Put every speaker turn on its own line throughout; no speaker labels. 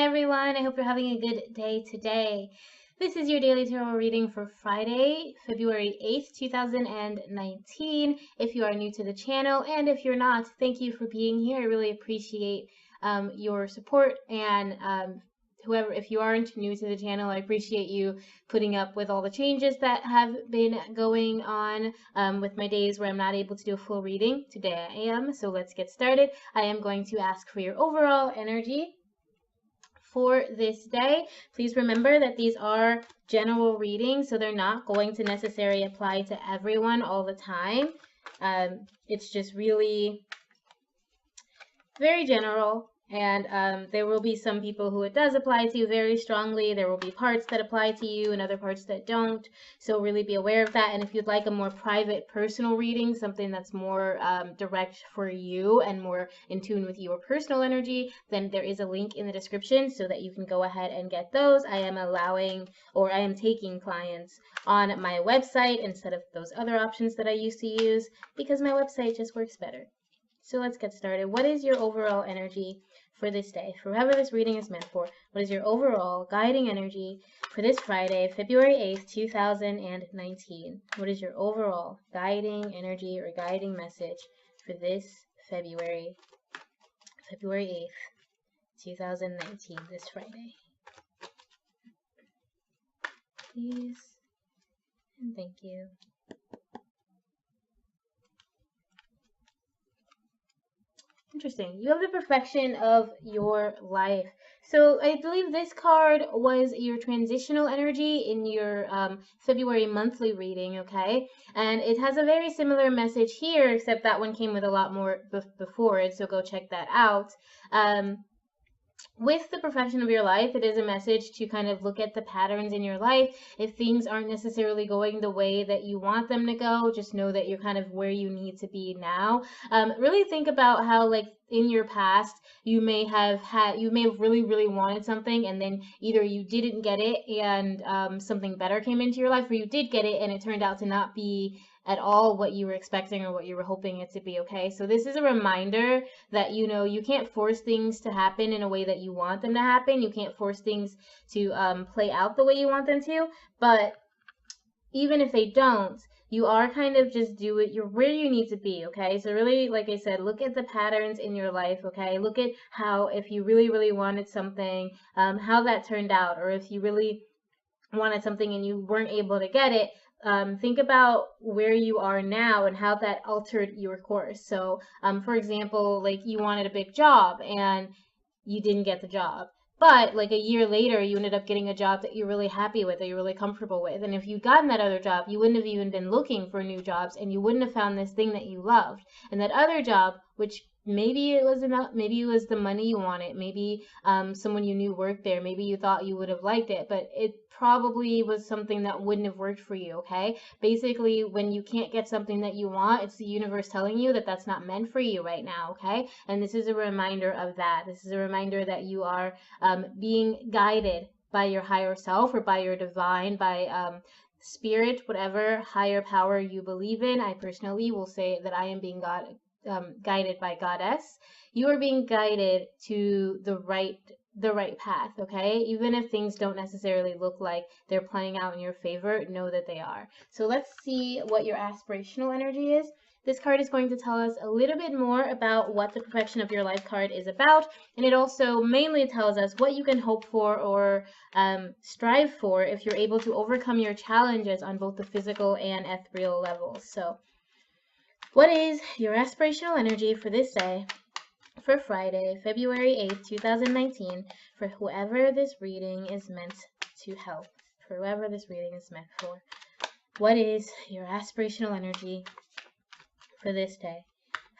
Hi everyone, I hope you're having a good day today. This is your daily tarot reading for Friday, February 8th, 2019. If you are new to the channel, and if you're not, thank you for being here. I really appreciate your support, and if you aren't new to the channel, I appreciate you putting up with all the changes that have been going on with my days where I'm not able to do a full reading. Today I am, so let's get started. I am going to ask for your overall energy for this day. Please remember that these are general readings, so they're not going to necessarily apply to everyone all the time. It's just really very general, and there will be some people who it does apply to very strongly. There will be parts that apply to you and other parts that don't, so really be aware of that. And if you'd like a more private, personal reading, something that's more direct for you and more in tune with your personal energy, then there is a link in the description so that you can go ahead and get those. I am taking clients on my website instead of those other options that I used to use, because my website just works better. So let's get started. What is your overall energy for this day? For whoever this reading is meant for, what is your overall guiding energy for this Friday, February 8th, 2019? What is your overall guiding energy or guiding message for this February 8th, 2019, this Friday? Please, and thank you. Interesting. You have the perfection of your life. So I believe this card was your transitional energy in your February monthly reading, okay? And it has a very similar message here, except that one came with a lot more before it, so go check that out. With the perfection of your life, it is a message to kind of look at the patterns in your life. If things aren't necessarily going the way that you want them to go, just know that you're kind of where you need to be now. Really think about how, like, in your past, you may have really wanted something, and then either you didn't get it and something better came into your life, or you did get it and it turned out to not be at all what you were expecting or what you were hoping it to be, okay? So this is a reminder that, you can't force things to happen in a way that you want them to happen. You can't force things to play out the way you want them to, but even if they don't, you are kind of just you're where you need to be, okay? So really, like I said, look at the patterns in your life, okay? Look at how, if you really wanted something, how that turned out, or if you really wanted something and you weren't able to get it, think about where you are now and how that altered your course. So, for example, like you wanted a big job and you didn't get the job. But like a year later, you ended up getting a job that you're really happy with, that you're really comfortable with. And if you'd gotten that other job, you wouldn't have even been looking for new jobs, and you wouldn't have found this thing that you loved. And that other job, which maybe it was enough, maybe it was the money you wanted, maybe someone you knew worked there, maybe you thought you would have liked it, but it probably was something that wouldn't have worked for you, okay? Basically, when you can't get something that you want, it's the universe telling you that that's not meant for you right now, okay? And this is a reminder of that. This is a reminder that you are being guided by your higher self, or by your divine, by spirit, whatever higher power you believe in. I personally will say that I am being guided by Goddess. You are being guided to the right path, okay? Even if things don't necessarily look like they're playing out in your favor, know that they are. So let's see what your aspirational energy is. This card is going to tell us a little bit more about what the perfection of your life card is about, and it also mainly tells us what you can hope for or strive for if you're able to overcome your challenges on both the physical and ethereal levels. So what is your aspirational energy for this day, for Friday, February 8th, 2019, for whoever this reading is meant to help, for whoever this reading is meant for? What is your aspirational energy for this day,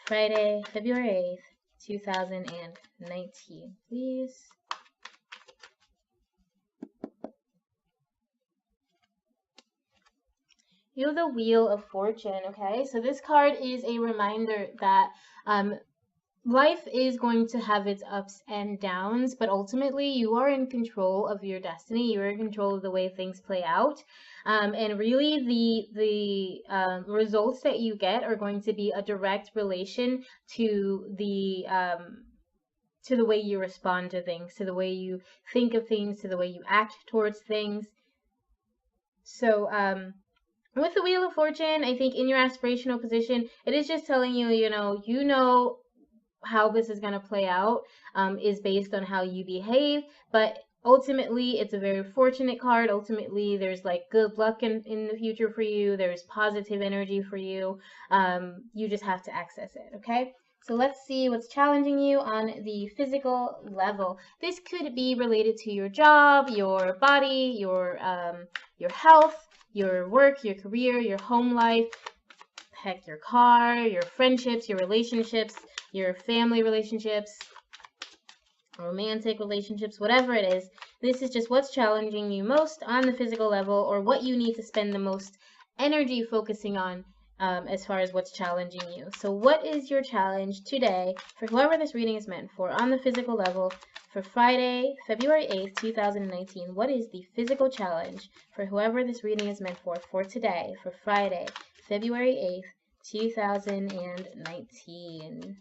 Friday, February 8th, 2019, please? You have the Wheel of Fortune, okay? So this card is a reminder that life is going to have its ups and downs, but ultimately you are in control of your destiny. You're in control of the way things play out. And really the results that you get are going to be a direct relation to the to the way you respond to things, to the way you think of things, to the way you act towards things. So, with the Wheel of Fortune, I think in your aspirational position, it is just telling you, you know how this is going to play out is based on how you behave, but ultimately it's a very fortunate card. Ultimately there's like good luck in the future for you, there's positive energy for you. You just have to access it. Okay, so let's see what's challenging you on the physical level. This could be related to your job, your body, your health, your work, your career, your home life, heck, your car, your friendships, your relationships, your family relationships, romantic relationships, whatever it is. This is just what's challenging you most on the physical level, or what you need to spend the most energy focusing on as far as what's challenging you. So what is your challenge today for whoever this reading is meant for on the physical level for Friday, February 8th, 2019? What is the physical challenge for whoever this reading is meant for today, for Friday, February 8th, 2019?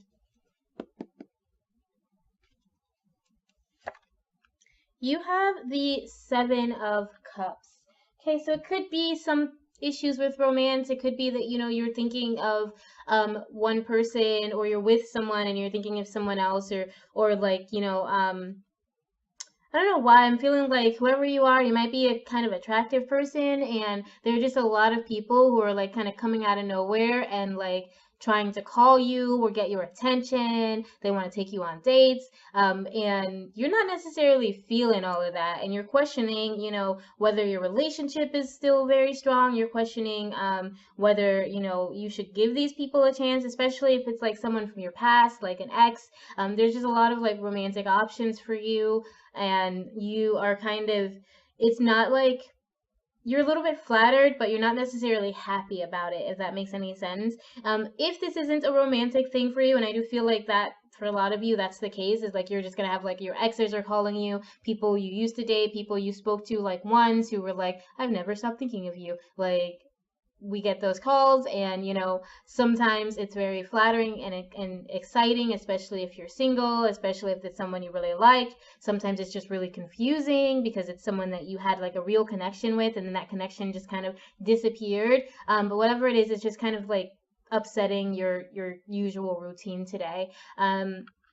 You have the Seven of Cups. Okay, so it could be some issues with romance. It could be that, you're thinking of one person, or you're with someone and you're thinking of someone else, or like, I don't know why I'm feeling like whoever you are, you might be a kind of attractive person, and there are just a lot of people who are like kind of coming out of nowhere and like trying to call you or get your attention. They want to take you on dates, and you're not necessarily feeling all of that, and you're questioning, whether your relationship is still very strong. You're questioning whether, you should give these people a chance, especially if it's like someone from your past, like an ex. There's just a lot of like romantic options for you, and you are kind of, it's not like you're a little bit flattered, but you're not necessarily happy about it, if that makes any sense. If this isn't a romantic thing for you, and I do feel like that for a lot of you, that's the case, is like you're just gonna have like your exes are calling you, people you used to date, people you spoke to like once who were like, I've never stopped thinking of you. Like, we get those calls, and sometimes it's very flattering and exciting, especially if you're single, especially if it's someone you really like. Sometimes it's just really confusing because it's someone that you had like a real connection with, and then that connection just kind of disappeared. But whatever it is, it's just kind of like upsetting your usual routine today.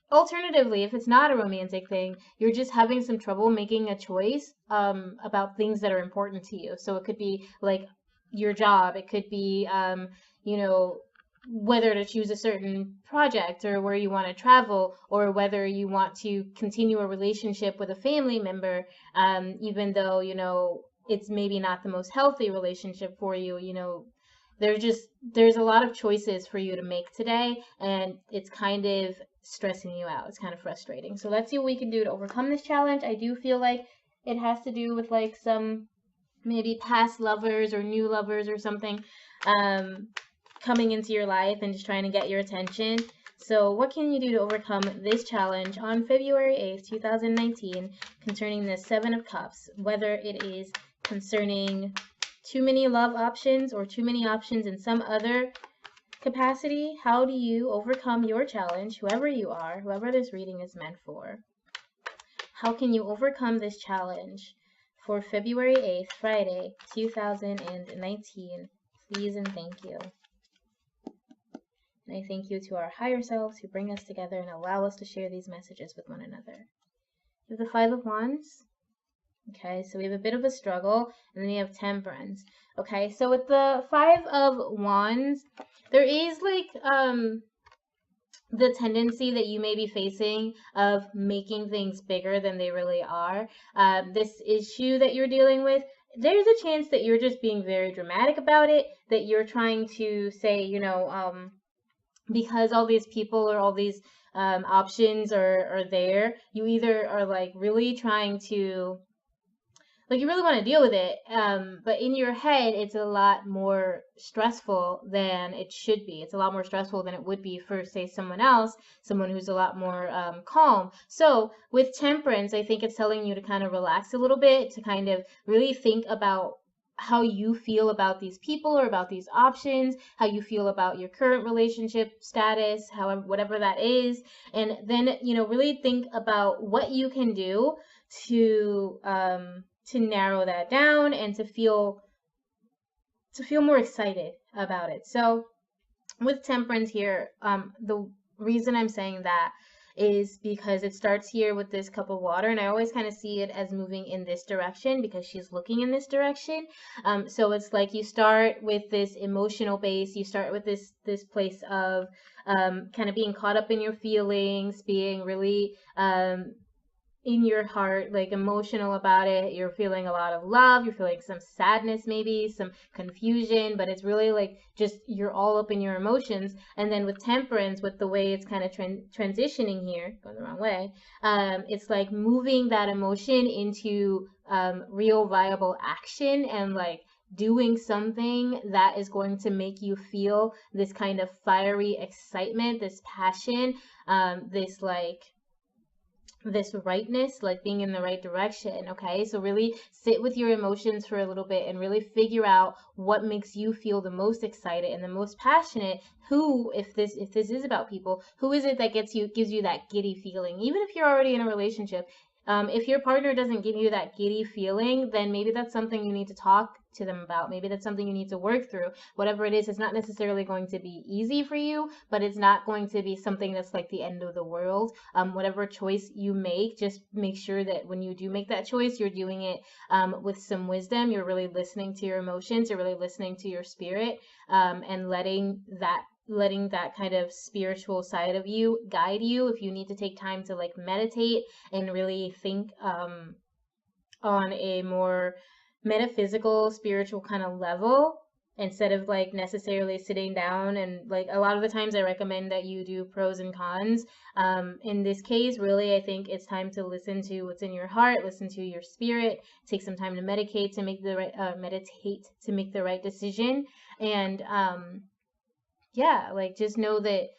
Alternatively, if it's not a romantic thing, you're just having some trouble making a choice about things that are important to you. So it could be like your job, it could be whether to choose a certain project, or where you want to travel, or whether you want to continue a relationship with a family member, even though it's maybe not the most healthy relationship for you. There's a lot of choices for you to make today, and it's kind of stressing you out. It's kind of frustrating. So let's see what we can do to overcome this challenge. I do feel like it has to do with like some maybe past lovers or new lovers or something coming into your life and just trying to get your attention. So what can you do to overcome this challenge on February 8th, 2019 concerning the Seven of Cups, whether it is concerning too many love options or too many options in some other capacity? How do you overcome your challenge, whoever you are, whoever this reading is meant for? How can you overcome this challenge for February 8th, Friday, 2019? Please and thank you. And I thank you to our higher selves who bring us together and allow us to share these messages with one another. We have the Five of Wands. Okay, so we have a bit of a struggle, and then we have Temperance. Okay, so with the Five of Wands, there is like the tendency that you may be facing of making things bigger than they really are. This issue that you're dealing with, there's a chance that you're just being very dramatic about it, that you're trying to say, because all these people or all these options are there, you either are like really trying to, like, you really want to deal with it, but in your head, it's a lot more stressful than it should be. It's a lot more stressful than it would be for, say, someone else, someone who's a lot more calm. So with Temperance, I think it's telling you to kind of relax a little bit, to kind of really think about how you feel about these people or about these options, how you feel about your current relationship status, however, whatever that is. And then, really think about what you can do to narrow that down and to feel more excited about it. So with temperance here, the reason I'm saying that is because it starts here with this cup of water, and I always kind of see it as moving in this direction because she's looking in this direction. So it's like you start with this emotional base, you start with this place of kind of being caught up in your feelings, being really in your heart, like emotional about it. You're feeling a lot of love, you're feeling some sadness, maybe some confusion, but it's really like just you're all up in your emotions. And then with temperance, with the way it's kind of transitioning here, going the wrong way, it's like moving that emotion into real viable action, and like doing something that is going to make you feel this kind of fiery excitement, this passion, this rightness, like being in the right direction. Okay, so really sit with your emotions for a little bit and really figure out what makes you feel the most excited and the most passionate. Who, if this is about people, who is it that gives you that giddy feeling? Even if you're already in a relationship, if your partner doesn't give you that giddy feeling, then maybe that's something you need to talk to them about. Maybe that's something you need to work through. Whatever it is, it's not necessarily going to be easy for you, but it's not going to be something that's like the end of the world. Whatever choice you make, just make sure that when you do make that choice, you're doing it with some wisdom. You're really listening to your emotions. You're really listening to your spirit, and letting that kind of spiritual side of you guide you. If you need to take time to like meditate and really think on a more metaphysical, spiritual kind of level, instead of like necessarily sitting down, and like a lot of the times I recommend that you do pros and cons. In this case, really, I think it's time to listen to what's in your heart, listen to your spirit, take some time to meditate to make the right decision. And yeah, like just know that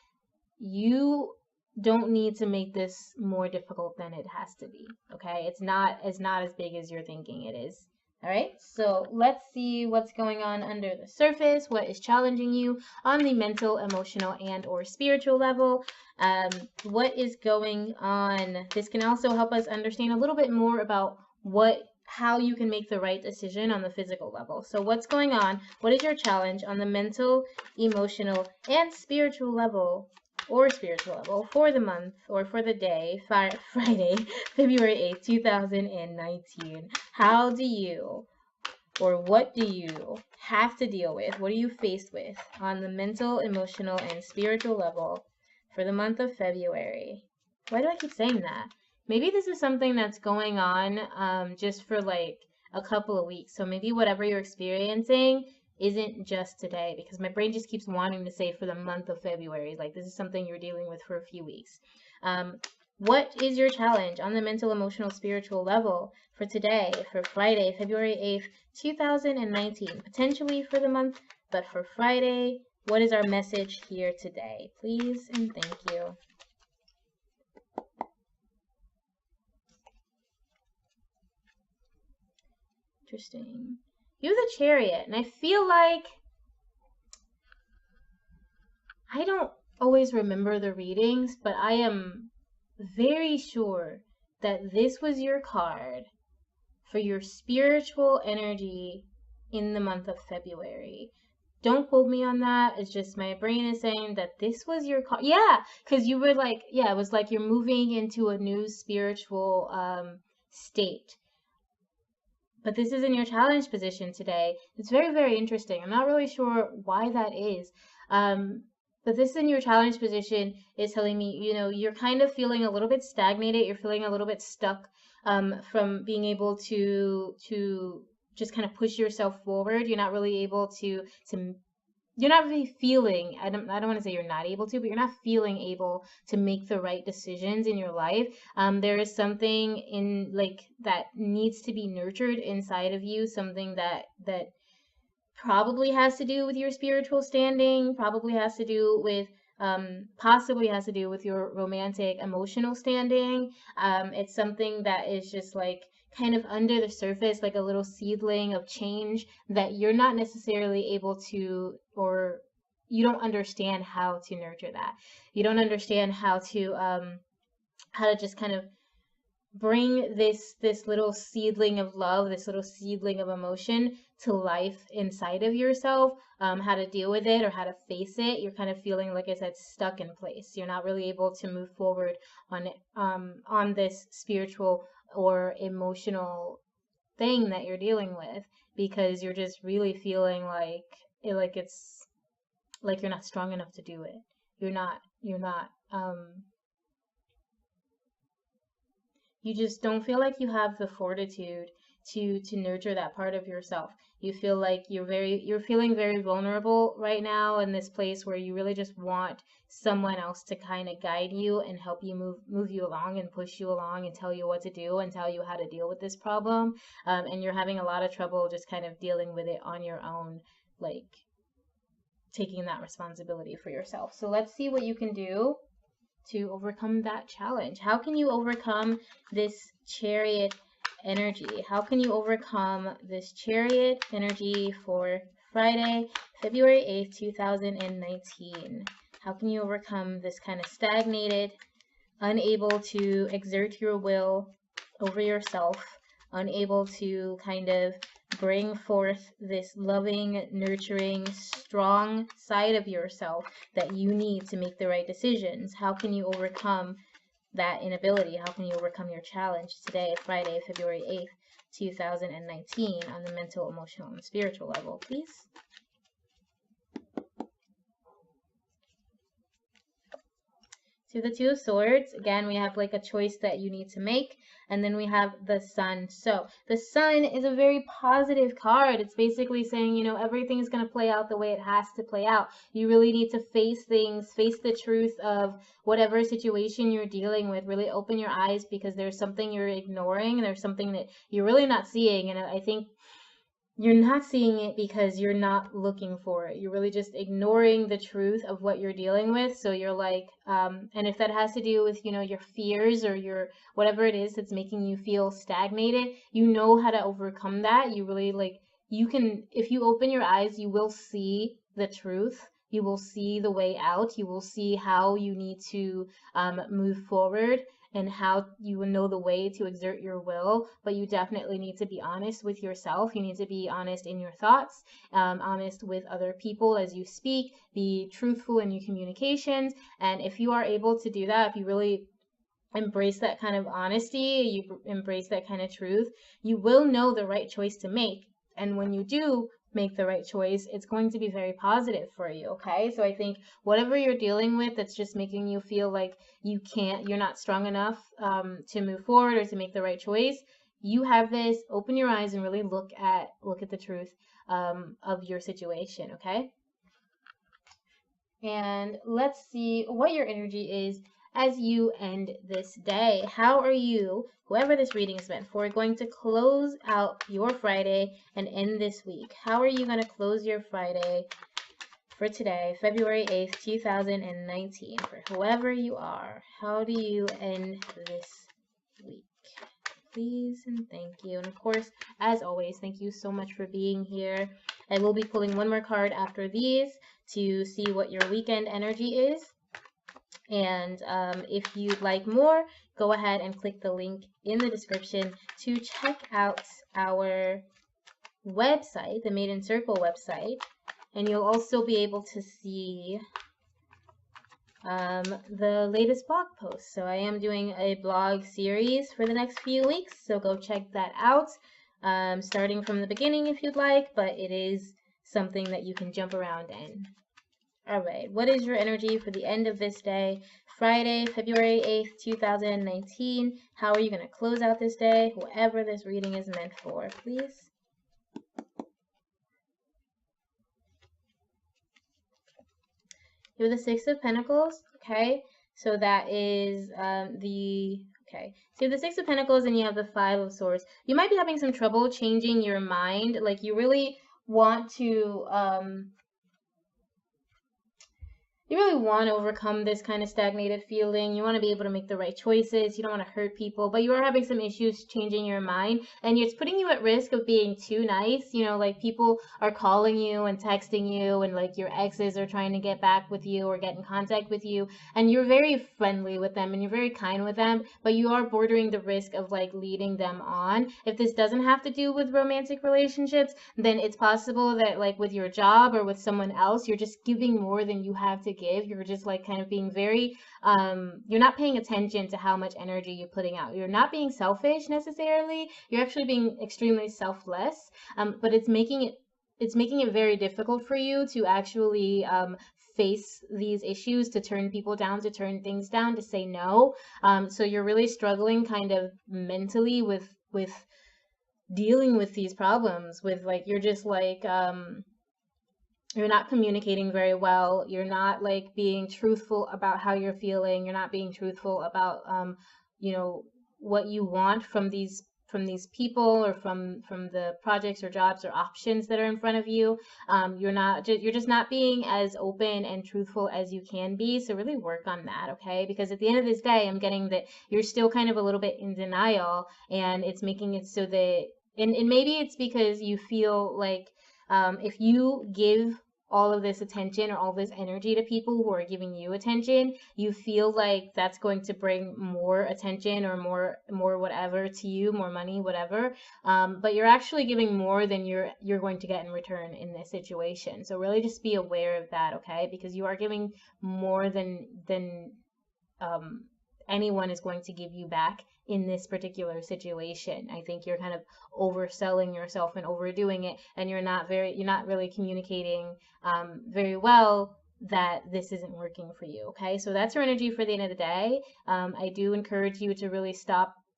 you don't need to make this more difficult than it has to be. Okay, it's not as big as you're thinking it is. All right, so let's see what's going on under the surface. What is challenging you on the mental, emotional, and or spiritual level? What is going on? This can also help us understand a little bit more about how you can make the right decision on the physical level. So what's going on? What is your challenge on the mental, emotional, and spiritual level for the month or for the day, Friday, February 8th, 2019? How do you, or what do you have to deal with? What are you faced with on the mental, emotional, and spiritual level for the month of February? Why do I keep saying that? Maybe this is something that's going on just for like a couple of weeks. So maybe whatever you're experiencing isn't just today, because my brain just keeps wanting to say for the month of February. Like this is something you're dealing with for a few weeks. What is your challenge on the mental, emotional, spiritual level for today, for Friday, February 8th, 2019? Potentially for the month, but for Friday, what is our message here today? Please and thank you. Interesting. You're the Chariot, and I feel like I don't always remember the readings, but I am very sure that this was your card for your spiritual energy in the month of February. Don't quote me on that. It's just my brain is saying that this was your card. Yeah, because you were like, yeah, it was like you're moving into a new spiritual state. But this is in your challenge position today. It's very, very interesting. I'm not really sure why that is. But this in your challenge position is telling me, you're kind of feeling a little bit stagnated. You're feeling a little bit stuck from being able to just kind of push yourself forward. You're not really able to you're not really feeling, I don't want to say you're not able to, but you're not feeling able to make the right decisions in your life. There is something in like that needs to be nurtured inside of you, something that probably has to do with your spiritual standing, probably has to do with Possibly has to do with your romantic emotional standing. It's something that is just like kind of under the surface, like a little seedling of change that you're not necessarily able to, or you don't understand how to nurture that. You don't understand how to just kind of bring this little seedling of love, this little seedling of emotion to life inside of yourself. How to deal with it or how to face it. You're kind of feeling, like I said, stuck in place. You're not really able to move forward on this spiritual or emotional thing that you're dealing with, because you're just really feeling like it's like you're not strong enough to do it. You're not you just don't feel like you have the fortitude to nurture that part of yourself. You feel like you're feeling very vulnerable right now in this place where you really just want someone else to kind of guide you and help you move you along and push you along and tell you what to do and tell you how to deal with this problem. And you're having a lot of trouble just kind of dealing with it on your own, like taking that responsibility for yourself. So let's see what you can do to overcome that challenge. How can you overcome this chariot energy? How can you overcome this chariot energy for Friday, February 8th, 2019? How can you overcome this kind of stagnated, unable to exert your will over yourself, unable to kind of bring forth this loving, nurturing, strong side of yourself that you need to make the right decisions? How can you overcome that inability? How can you overcome your challenge today, Friday, February 8th, 2019, on the mental, emotional, and spiritual level, please? So the Two of Swords, again, we have like a choice that you need to make. And then we have the Sun. So the Sun is a very positive card. It's basically saying, you know, everything is going to play out the way it has to play out. You really need to face things, face the truth of whatever situation you're dealing with. Really open your eyes, because there's something you're ignoring. There's something that you're really not seeing. And I think you're not seeing it because you're not looking for it. You're really just ignoring the truth of what you're dealing with. So you're like, and if that has to do with, you know, your fears or your whatever it is that's making you feel stagnated, you know how to overcome that. You really like, you can, if you open your eyes, you will see the truth. You will see the way out. You will see how you need to move forward, and how you will know the way to exert your will. But you definitely need to be honest with yourself. You need to be honest in your thoughts, honest with other people as you speak, be truthful in your communications. And if you are able to do that, if you really embrace that kind of honesty, you embrace that kind of truth, you will know the right choice to make. And when you do make the right choice, it's going to be very positive for you. Okay, so I think whatever you're dealing with that's just making you feel like you're not strong enough to move forward or to make the right choice, you have this. Open your eyes and really look at the truth of your situation. Okay, and let's see what your energy is as you end this day. How are you, whoever this reading is meant for, going to close out your Friday and end this week? How are you going to close your Friday for today, February 8th, 2019? For whoever you are, how do you end this week? Please and thank you. And of course, as always, thank you so much for being here. I will be pulling one more card after these to see what your weekend energy is. And if you'd like more, go ahead and click the link in the description to check out our website, the Maiden Circle website. And you'll also be able to see the latest blog posts. So I am doing a blog series for the next few weeks, so go check that out, starting from the beginning if you'd like, but it is something that you can jump around in. All right, what is your energy for the end of this day, Friday, February 8th, 2019? How are you going to close out this day, whoever this reading is meant for, please? You have the Six of Pentacles, okay? So that is okay. So you have the Six of Pentacles and you have the Five of Swords. You might be having some trouble changing your mind. Like you really want to, you really want to overcome this kind of stagnated feeling. You want to be able to make the right choices. You don't want to hurt people, but you are having some issues changing your mind, and it's putting you at risk of being too nice. Like people are calling you and texting you, and like your exes are trying to get back with you or get in contact with you, and you're very friendly with them and you're very kind with them, but you are bordering the risk of like leading them on. If this doesn't have to do with romantic relationships, then it's possible that like with your job or with someone else, you're just giving more than you have to give. You're just like kind of being very you're not paying attention to how much energy you're putting out. You're not being selfish necessarily. You're actually being extremely selfless. But it's making it very difficult for you to actually face these issues, to turn people down, to turn things down, to say no. So you're really struggling kind of mentally with dealing with these problems, with like you're just like you're not communicating very well. You're not like being truthful about how you're feeling. You're not being truthful about you know what you want from these people, or from the projects or jobs or options that are in front of you. You're just not being as open and truthful as you can be. So really work on that, okay? Because at the end of this day, I'm getting that you're still kind of a little bit in denial, and it's making it so that and maybe it's because you feel like if you give all of this attention or all this energy to people who are giving you attention, you feel like that's going to bring more attention or more whatever to you, more money, whatever. But you're actually giving more than you're going to get in return in this situation. So really just be aware of that, okay? Because you are giving more than anyone is going to give you back in this particular situation. I think you're kind of overselling yourself and overdoing it, and you're not really communicating very well that this isn't working for you. Okay, so that's your energy for the end of the day. I do encourage you to really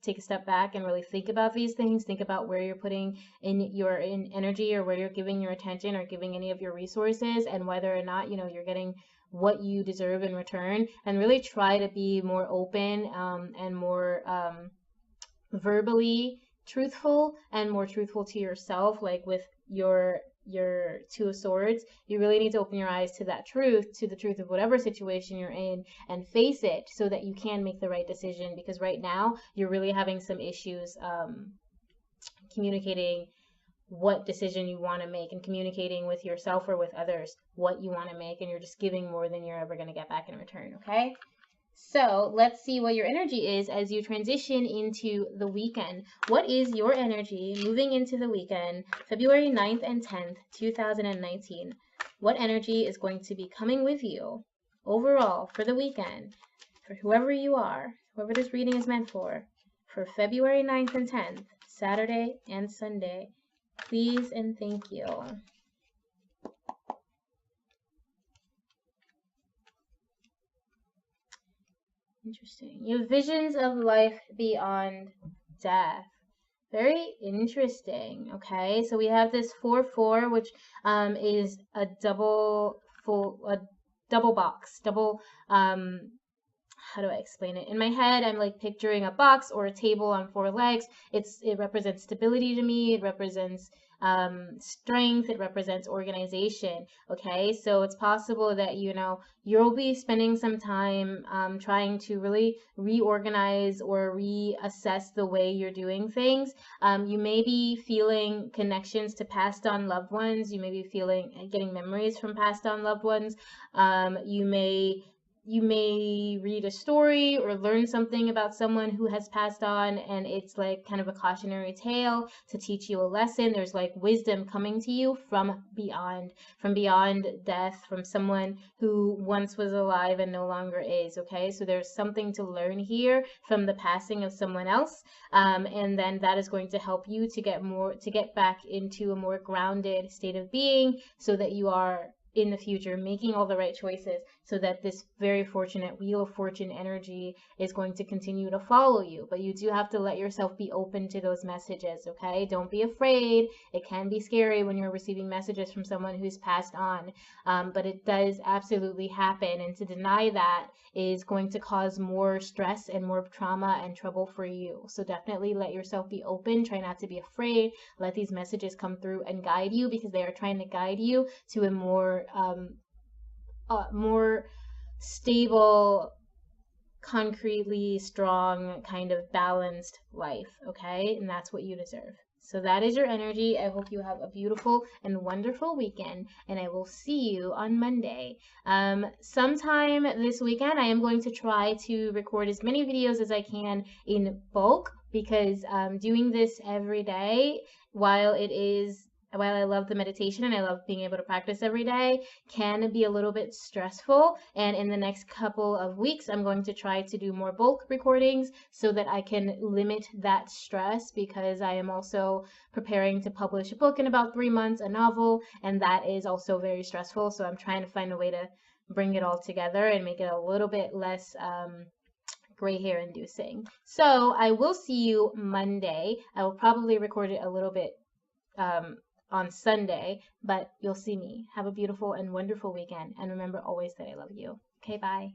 take a step back and really think about these things. Think about where you're putting in energy, or where you're giving your attention or giving any of your resources, and whether or not you're getting what you deserve in return, and really try to be more open and more verbally truthful, and more truthful to yourself. Like with your Two of Swords, you really need to open your eyes to that truth, to the truth of whatever situation you're in, and face it so that you can make the right decision. Because right now you're really having some issues communicating what decision you want to make, and communicating with yourself or with others what you want to make, and you're just giving more than you're ever going to get back in return. Okay, so let's see what your energy is as you transition into the weekend. What is your energy moving into the weekend, February 9th and 10th, 2019? What energy is going to be coming with you overall for the weekend, for whoever you are, whoever this reading is meant for February 9th and 10th, Saturday and Sunday? Please and thank you. Interesting. You have visions of life beyond death. Very interesting. Okay, so we have this 4-4, which is a double box, how do I explain it? In my head, I'm like picturing a box or a table on 4 legs. It represents stability to me. It represents strength. It represents organization. Okay, so it's possible that you'll be spending some time trying to really reorganize or reassess the way you're doing things. You may be feeling connections to passed on loved ones. You may be getting memories from passed on loved ones. You may read a story or learn something about someone who has passed on, and it's like kind of a cautionary tale to teach you a lesson. There's like wisdom coming to you from beyond death, from someone who once was alive and no longer is. Okay, so there's something to learn here from the passing of someone else, and then that is going to help you to get back into a more grounded state of being, so that you are in the future making all the right choices, so that this very fortunate Wheel of Fortune energy is going to continue to follow you. But you do have to let yourself be open to those messages, okay? Don't be afraid. It can be scary when you're receiving messages from someone who's passed on, but it does absolutely happen, and to deny that is going to cause more stress and more trauma and trouble for you. So definitely let yourself be open. Try not to be afraid. Let these messages come through and guide you, because they are trying to guide you to a more stable, concretely strong, kind of balanced life, okay? And that's what you deserve. So that is your energy. I hope you have a beautiful and wonderful weekend, and I will see you on Monday. Sometime this weekend, I am going to try to record as many videos as I can in bulk, because doing this every day, while I love the meditation and I love being able to practice every day, can be a little bit stressful. And in the next couple of weeks, I'm going to try to do more bulk recordings so that I can limit that stress, because I am also preparing to publish a book in about 3 months, a novel, and that is also very stressful. So I'm trying to find a way to bring it all together and make it a little bit less gray hair inducing. So I will see you Monday. I will probably record it a little bit on Sunday, but you'll see me. Have a beautiful and wonderful weekend. And remember always that I love you. Okay, bye.